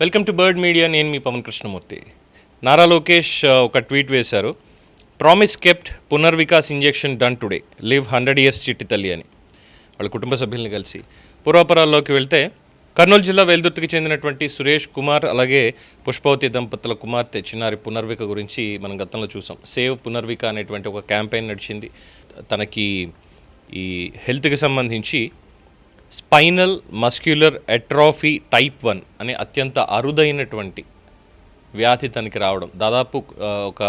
Welcome to bird media. నేను మీ పవన్ కృష్ణమూర్తి. నారా లోకేష్ ఒక tweet వేశారు. Promise kept, Punarvikas injection done today, live 100 years చిట్టి తల్లి అని. వాళ్ళ కుటుంబ సభ్యుల్ని కలిసి పూర్వాపరాల్లోకి వెళ్తే కర్నూలు జిల్లా వెల్దుర్తికి చెందినటువంటి సురేష్ కుమార్ అలాగే పుష్పవతి దంపతుల కుమార్తె చిన్నారి పునర్విక గురించి మనం గతంలో చూసాం. సేవ్ పునర్విక అనేటువంటి ఒక క్యాంపెయిన్ నడిచింది. తనకి ఈ హెల్త్కి సంబంధించి స్పైనల్ మస్క్యులర్ అట్రోఫీ టైప్ 1 అనే అత్యంత అరుదైనటువంటి వ్యాధి తనకి రావడం, దాదాపు ఒక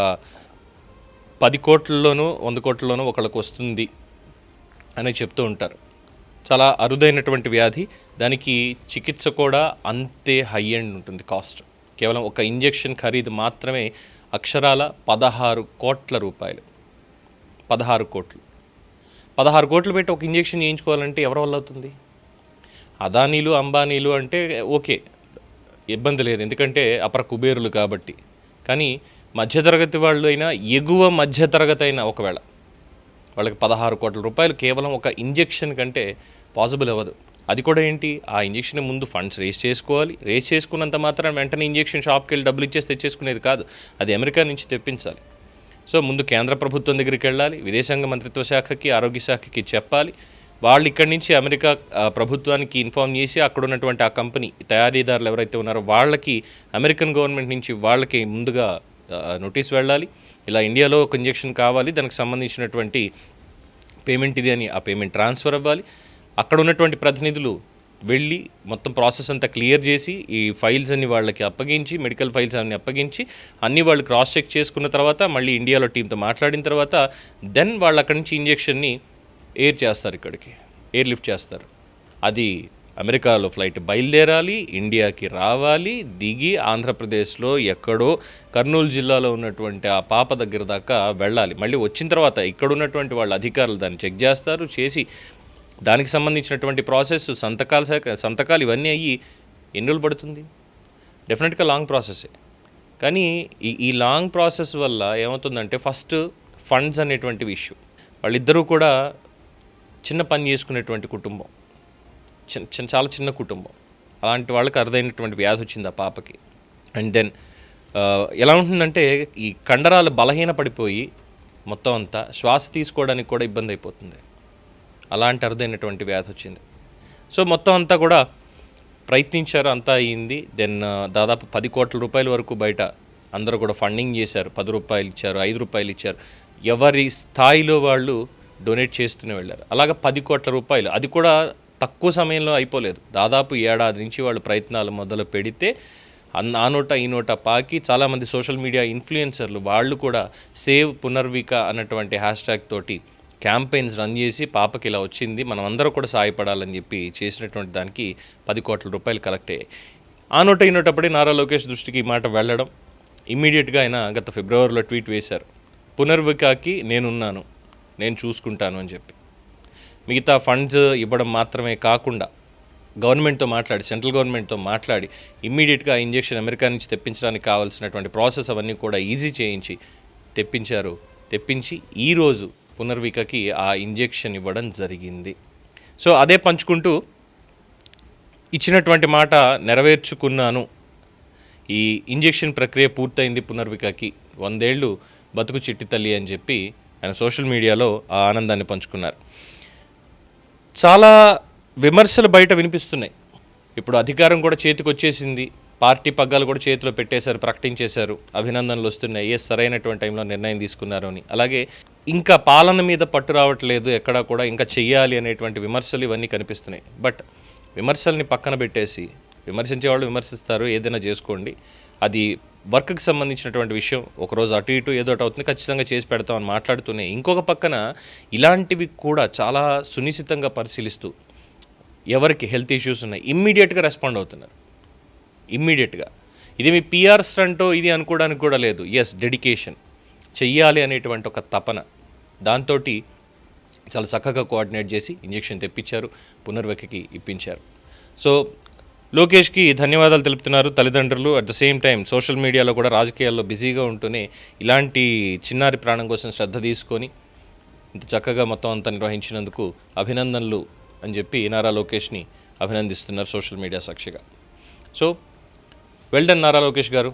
10 కోట్లలోనూ 100 కోట్లలోనూ ఒకళ్ళకి వస్తుంది అని చెప్తూ ఉంటారు. చాలా అరుదైనటువంటి వ్యాధి. దానికి చికిత్స కూడా అంతే హై ఎండ్ ఉంటుంది కాస్ట్. కేవలం ఒక ఇంజెక్షన్ ఖరీదు మాత్రమే అక్షరాల 16 కోట్ల రూపాయలు. 16 కోట్లు. 16 కోట్లు పెట్టి ఒక ఇంజెక్షన్ చేయించుకోవాలంటే ఎవరి వల్ల అవుతుంది? అదానీలు అంబానీలు అంటే ఓకే, ఇబ్బంది లేదు, ఎందుకంటే అపర కుబేరులు కాబట్టి. కానీ మధ్యతరగతి వాళ్ళు అయినా, ఎగువ మధ్యతరగతి అయినా ఒకవేళ వాళ్ళకి 16 కోట్ల రూపాయలు కేవలం ఒక ఇంజెక్షన్ కంటే పాసిబుల్ అవ్వదు. అది కూడా ఏంటి, ఆ ఇంజెక్షన్ ముందు ఫండ్స్ రేస్ చేసుకోవాలి. రేస్ చేసుకున్నంత మాత్రం వెంటనే ఇంజెక్షన్ షాప్కి వెళ్ళి డబ్బులు ఇచ్చేసి తెచ్చేసుకునేది కాదు. అది అమెరికా నుంచి తెప్పించాలి. సో ముందు కేంద్ర ప్రభుత్వం దగ్గరికి వెళ్ళాలి, విదేశాంగ మంత్రిత్వ శాఖకి, ఆరోగ్య శాఖకి చెప్పాలి. వాళ్ళు ఇక్కడి నుంచి అమెరికా ప్రభుత్వానికి ఇన్ఫార్మ్ చేసి అక్కడ ఉన్నటువంటి ఆ కంపెనీ తయారీదారులు ఎవరైతే ఉన్నారో వాళ్ళకి అమెరికన్ గవర్నమెంట్ నుంచి వాళ్ళకి ముందుగా నోటీస్ వెళ్ళాలి. ఇలా ఇండియాలో ఒక ఇంజెక్షన్ కావాలి, దానికి సంబంధించినటువంటి పేమెంట్ ఇది అని ఆ పేమెంట్ ట్రాన్స్ఫర్ అవ్వాలి. అక్కడ ఉన్నటువంటి ప్రతినిధులు వెళ్ళి మొత్తం ప్రాసెస్ అంతా క్లియర్ చేసి ఈ ఫైల్స్ అన్ని వాళ్ళకి అప్పగించి, మెడికల్ ఫైల్స్ అన్ని అప్పగించి అన్నీ వాళ్ళు క్రాస్ చెక్ చేసుకున్న తర్వాత మళ్ళీ ఇండియాలో టీంతో మాట్లాడిన తర్వాత దెన్ వాళ్ళు అక్కడి నుంచి ఇంజెక్షన్ని ఎయిర్ చేస్తారు, ఇక్కడికి ఎయిర్ లిఫ్ట్ చేస్తారు. అది అమెరికాలో ఫ్లైట్ బయలుదేరాలి, ఇండియాకి రావాలి, దిగి ఆంధ్రప్రదేశ్లో ఎక్కడో కర్నూలు జిల్లాలో ఉన్నటువంటి ఆ పాప దగ్గర దాకా వెళ్ళాలి. మళ్ళీ వచ్చిన తర్వాత ఇక్కడ ఉన్నటువంటి వాళ్ళ అధికారులు దాన్ని చెక్ చేస్తారు, చేసి దానికి సంబంధించినటువంటి ప్రాసెస్, సంతకాలు ఇవన్నీ అయ్యి ఎన్ని రోజులు పడుతుంది? డెఫినెట్గా లాంగ్ ప్రాసెసే. కానీ ఈ లాంగ్ ప్రాసెస్ వల్ల ఏమవుతుందంటే ఫస్ట్ ఫండ్స్ అనేటువంటి ఇష్యూ. వాళ్ళిద్దరూ కూడా చిన్న పని చేసుకునేటువంటి కుటుంబం, చాలా చిన్న కుటుంబం. అలాంటి వాళ్ళకి అరుదైనటువంటి వ్యాధి వచ్చింది ఆ పాపకి. అండ్ దెన్ ఎలా ఉంటుందంటే ఈ కండరాలు బలహీన పడిపోయి మొత్తం అంతా శ్వాస తీసుకోవడానికి కూడా ఇబ్బంది అయిపోతుంది. అలాంటి అరుదైనటువంటి వ్యాధి వచ్చింది. సో మొత్తం అంతా కూడా ప్రయత్నించారు, అంతా అయ్యింది. దెన్ దాదాపు 10 కోట్ల రూపాయల వరకు బయట అందరూ కూడా ఫండింగ్ చేశారు. 10 రూపాయలు ఇచ్చారు, 5 రూపాయలు ఇచ్చారు. ఎవరి స్థాయిలో వాళ్ళు డొనేట్ చేస్తూనే వెళ్ళారు. అలాగ 10 కోట్ల రూపాయలు, అది కూడా తక్కువ సమయంలో అయిపోలేదు. దాదాపు ఏడాది నుంచి వాళ్ళు ప్రయత్నాలు మొదలు పెడితే ఆ నోట ఈ నోట పాకి చాలామంది సోషల్ మీడియా ఇన్ఫ్లుయెన్సర్లు వాళ్ళు కూడా సేవ్ పునర్విక అన్నటువంటి హ్యాష్ట్యాగ్ తోటి క్యాంపెయిన్స్ రన్ చేసి పాపకి ఇలా వచ్చింది, మనం అందరూ కూడా సాయపడాలని చెప్పి చేసినటువంటి దానికి 10 కోట్ల రూపాయలు కలెక్ట్ అయ్యాయి. ఆ నోట ఈ నోటప్పుడే నారా లోకేష్ దృష్టికి ఈ మాట వెళ్ళడం, ఇమ్మీడియట్గా ఆయన గత ఫిబ్రవరిలో ట్వీట్ వేశారు. పునర్వికకి నేనున్నాను, నేను చూసుకుంటాను అని చెప్పి. మిగతా ఫండ్స్ ఇవ్వడం మాత్రమే కాకుండా గవర్నమెంట్తో మాట్లాడి, సెంట్రల్ గవర్నమెంట్తో మాట్లాడి ఇమ్మీడియట్గా ఇంజెక్షన్ అమెరికా నుంచి తెప్పించడానికి కావాల్సినటువంటి ప్రాసెస్ అవన్నీ కూడా ఈజీ చేయించి తెప్పించి ఈరోజు పునర్వికకి ఆ ఇంజెక్షన్ ఇవ్వడం జరిగింది. సో అదే పంచుకుంటూ ఇచ్చినటువంటి మాట నెరవేర్చుకున్నాను, ఈ ఇంజెక్షన్ ప్రక్రియ పూర్తయింది పునర్వికకి, 100 ఏళ్ళు బతుకు చిట్టి తల్లి అని చెప్పి ఆయన సోషల్ మీడియాలో ఆ ఆనందాన్ని పంచుకున్నారు. చాలా విమర్శలు బయట వినిపిస్తున్నాయి. ఇప్పుడు అధికారం కూడా చేతికి వచ్చేసింది, పార్టీ పగ్గాలు కూడా చేతిలో పెట్టేశారు, ప్రకటించేశారు, అభినందనలు వస్తున్నాయి, సరైనటువంటి టైంలో నిర్ణయం తీసుకున్నారు అని. అలాగే ఇంకా పాలన మీద పట్టు రావట్లేదు ఎక్కడా కూడా, ఇంకా చెయ్యాలి అనేటువంటి విమర్శలు ఇవన్నీ కనిపిస్తున్నాయి. బట్ విమర్శల్ని పక్కన పెట్టేసి, విమర్శించే వాళ్ళు విమర్శిస్తారు, ఏదైనా చేసుకోండి, అది వర్క్కి సంబంధించినటువంటి విషయం, ఒకరోజు అటు ఇటు ఏదో ఒకటి అవుతుంది, ఖచ్చితంగా చేసి పెడతామని మాట్లాడుతూనే ఇంకొక పక్కన ఇలాంటివి కూడా చాలా సునిశ్చితంగా పరిశీలిస్తూ ఎవరికి హెల్త్ ఇష్యూస్ ఉన్నాయి ఇమ్మీడియట్గా రెస్పాండ్ అవుతున్నారు. ఇమ్మీడియట్గా ఇది మీ పిఆర్ స్టంటో ఇది అనుకోవడానికి కూడా లేదు. ఎస్, డెడికేషన్, చెయ్యాలి అనేటువంటి ఒక తపన, దాంతో చాలా చక్కగా కోఆర్డినేట్ చేసి ఇంజెక్షన్ తెప్పించారు, పునర్వికకి ఇప్పించారు. సో లోకేష్కి ధన్యవాదాలు తెలుపుతున్నారు తల్లిదండ్రులు. At the same time social మీడియాలో కూడా రాజకీయాల్లో బిజీగా ఉంటూనే ఇలాంటి చిన్నారి ప్రాణం కోసం శ్రద్ధ తీసుకొని ఇంత చక్కగా మొత్తం అంతా నిర్వహించినందుకు అభినందనలు అని చెప్పి నారా లోకేష్ని అభినందిస్తున్నారు సోషల్ మీడియా సాక్షిగా. So well done Nara Lokesh గారు,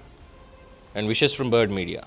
and wishes from bird media.